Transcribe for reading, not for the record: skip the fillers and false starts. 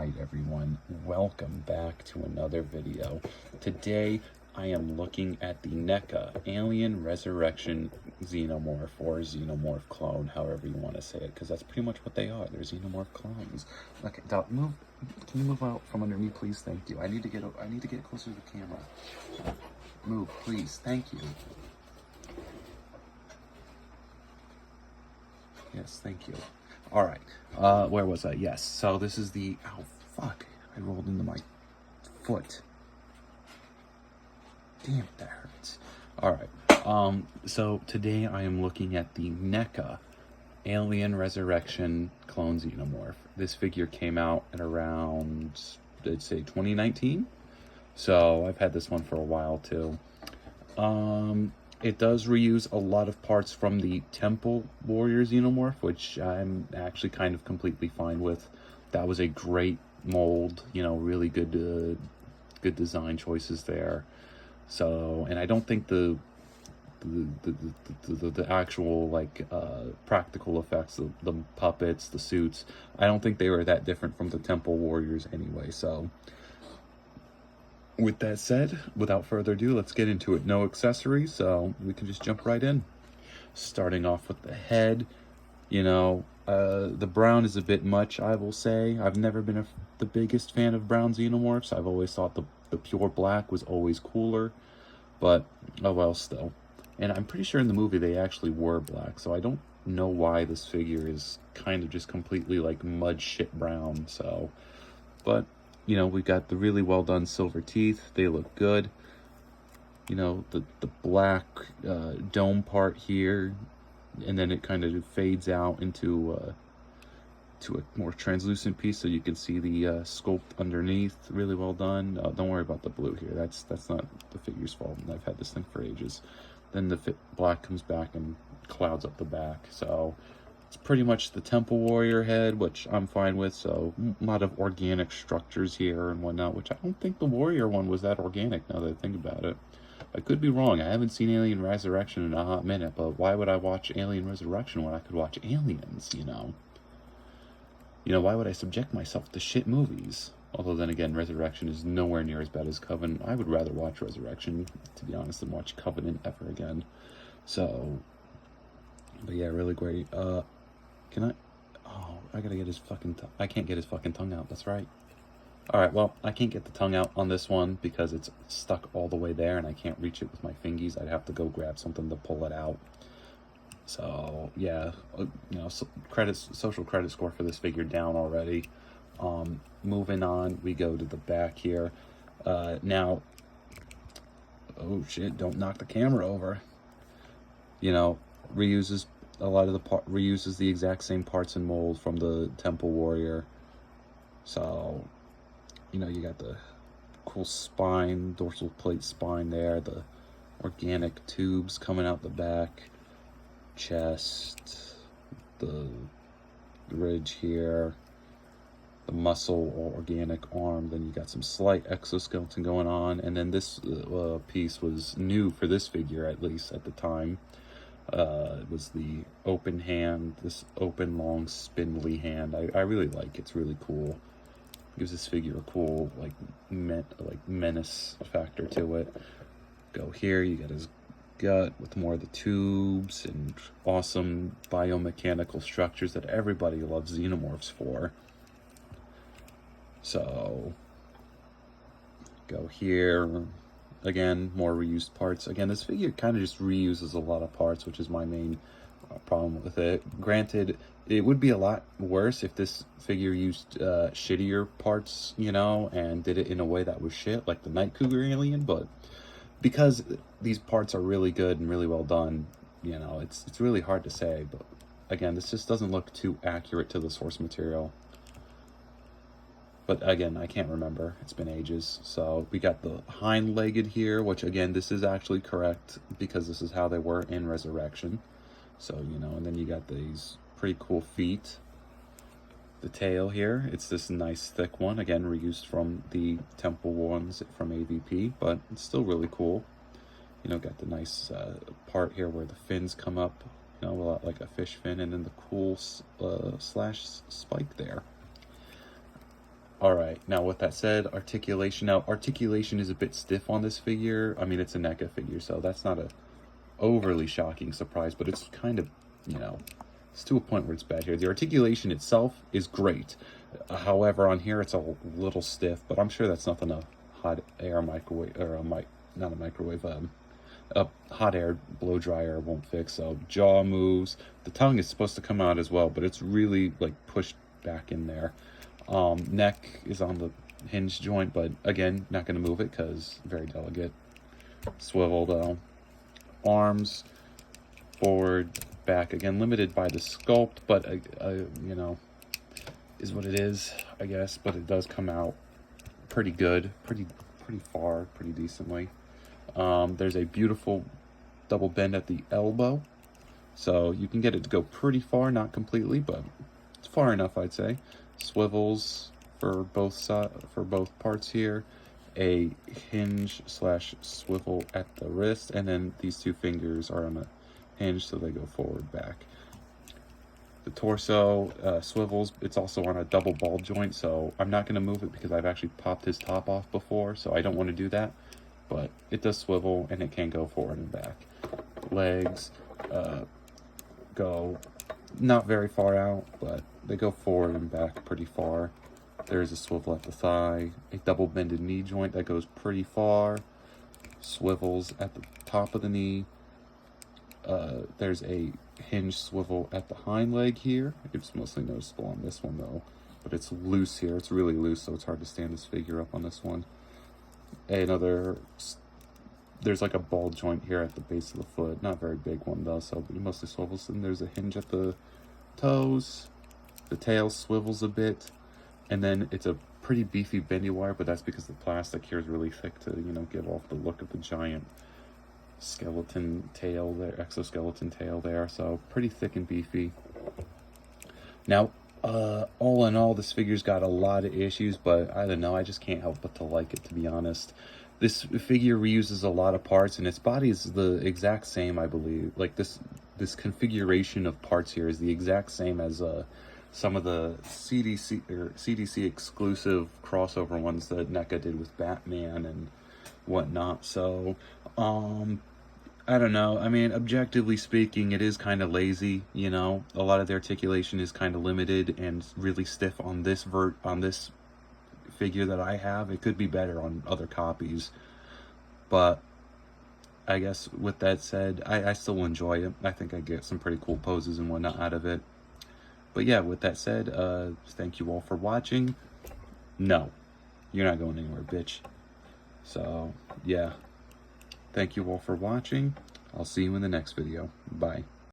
Alright everyone, welcome back to another video. Today I am looking at the Neca Alien Resurrection Xenomorph, or Xenomorph clone, however you want to say it, because that's pretty much what they are. They're Xenomorph clones. Okay, Doc, move. Can you move out from under me, please? Thank you. I need to get closer to the camera. Move, please. Thank you. Yes, thank you. All right, where was I? Yes, so this is the, oh, fuck, I rolled into my foot. Damn, that hurts. All right, so today I am looking at the Neca Alien Resurrection Clone Xenomorph. This figure came out at around, I'd say 2019, so I've had this one for a while too. It does reuse a lot of parts from the Temple Warrior Xenomorph, which I'm actually kind of completely fine with. That was a great mold, you know, really good good design choices there. So, and I don't think the actual, like, practical effects, the puppets, the suits, I don't think they were that different from the Temple Warriors anyway, so... With that said, without further ado, let's get into it. No accessories, so we can just jump right in. Starting off with the head, you know, the brown is a bit much, I will say. I've never been the biggest fan of brown xenomorphs. I've always thought the pure black was always cooler, but oh well, still. And I'm pretty sure in the movie they actually were black, so I don't know why this figure is kind of just completely like mud shit brown, so, but... You know, we've got the really well done silver teeth. They look good. You know, the black dome part here, and then it kind of fades out into to a more translucent piece, so you can see the sculpt underneath. Really well done. Don't worry about the blue here. That's not the figure's fault. I've had this thing for ages. Then the black comes back and clouds up the back. So it's pretty much the Temple Warrior head, which I'm fine with, so a lot of organic structures here and whatnot, which I don't think the Warrior one was that organic, now that I think about it. I could be wrong. I haven't seen Alien Resurrection in a hot minute, but why would I watch Alien Resurrection when I could watch Aliens, you know? You know, why would I subject myself to shit movies? Although then again, Resurrection is nowhere near as bad as Covenant. I would rather watch Resurrection, to be honest, than watch Covenant ever again. So, but yeah, really great. Can I? Oh, I gotta get his fucking I can't get his fucking tongue out, that's right. Alright, well, I can't get the tongue out on this one because it's stuck all the way there and I can't reach it with my fingies. I'd have to go grab something to pull it out. So, yeah, you know, social credit score for this figure down already. Moving on, we go to the back here. Now, oh shit, don't knock the camera over. You know, reuses a lot of the reuses the exact same parts and mold from the Temple Warrior. So, you know, you got the cool spine, dorsal plate spine there, the organic tubes coming out the back, chest, the ridge here, the muscle or organic arm. Then you got some slight exoskeleton going on, and then this piece was new for this figure, at least at the time. It was the open hand, this open, long, spindly hand. I really like it. It's really cool. Gives this figure a cool, like menace factor to it. Go here, you got his gut with more of the tubes and awesome biomechanical structures that everybody loves xenomorphs for. So, go here. Again, more reused parts. Again, this figure kind of just reuses a lot of parts, which is my main problem with it. Granted, it would be a lot worse if this figure used shittier parts, you know, and did it in a way that was shit, like the Night Cougar alien, but because these parts are really good and really well done, you know, it's really hard to say, but again, this just doesn't look too accurate to the source material. But again, I can't remember. It's been ages. So we got the hind-legged here, which again, this is actually correct because this is how they were in Resurrection. So, you know, and then you got these pretty cool feet. The tail here, it's this nice thick one. Again, reused from the Temple ones from AVP, but it's still really cool. You know, got the nice part here where the fins come up, you know, a lot like a fish fin, and then the cool slash spike there. All right, now with that said, articulation. Now, articulation is a bit stiff on this figure. I mean, it's a NECA figure, so that's not a overly shocking surprise, but it's kind of, you know, it's to a point where it's bad here. The articulation itself is great. However, on here it's a little stiff, but I'm sure that's nothing a hot air microwave, or not a microwave, a hot air blow dryer won't fix. So jaw moves. The tongue is supposed to come out as well, but it's really like pushed back in there. Neck is on the hinge joint, but again, not going to move it because very delicate. Swivel though. Arms, forward, back. Again, limited by the sculpt, but you know, is what it is, I guess. But it does come out pretty good, pretty far, pretty decently. There's a beautiful double bend at the elbow, so you can get it to go pretty far, not completely, but it's far enough, I'd say. Swivels for both parts here. A hinge / swivel at the wrist, and then these two fingers are on a hinge, so they go forward, back. The torso swivels. It's also on a double ball joint, so I'm not going to move it because I've actually popped his top off before, so I don't want to do that. But it does swivel, and it can go forward and back. Legs go not very far out, but they go forward and back pretty far. There's a swivel at the thigh, a double bended knee joint that goes pretty far, swivels at the top of the knee. There's a hinge swivel at the hind leg here. It's mostly noticeable on this one though, but it's loose here. It's really loose, so it's hard to stand this figure up on this one. There's like a ball joint here at the base of the foot. Not a very big one though, so it mostly swivels. And there's a hinge at the toes. The tail swivels a bit. And then it's a pretty beefy bendy wire, but that's because the plastic here is really thick to, you know, give off the look of the giant skeleton tail there, exoskeleton tail there. So pretty thick and beefy. Now, all in all, this figure's got a lot of issues, but I don't know, I just can't help but to like it, to be honest. This figure reuses a lot of parts, and its body is the exact same, I believe. Like this configuration of parts here is the exact same as some of the CDC exclusive crossover ones that NECA did with Batman and whatnot. So, I don't know. I mean, objectively speaking, it is kind of lazy, you know. A lot of the articulation is kind of limited and really stiff on this figure that I have. It could be better on other copies, but I guess with that said, I still enjoy it. I think I get some pretty cool poses and whatnot out of it. But yeah, with that said, thank you all for watching. No, you're not going anywhere, bitch. So, yeah. Thank you all for watching. I'll see you in the next video. Bye.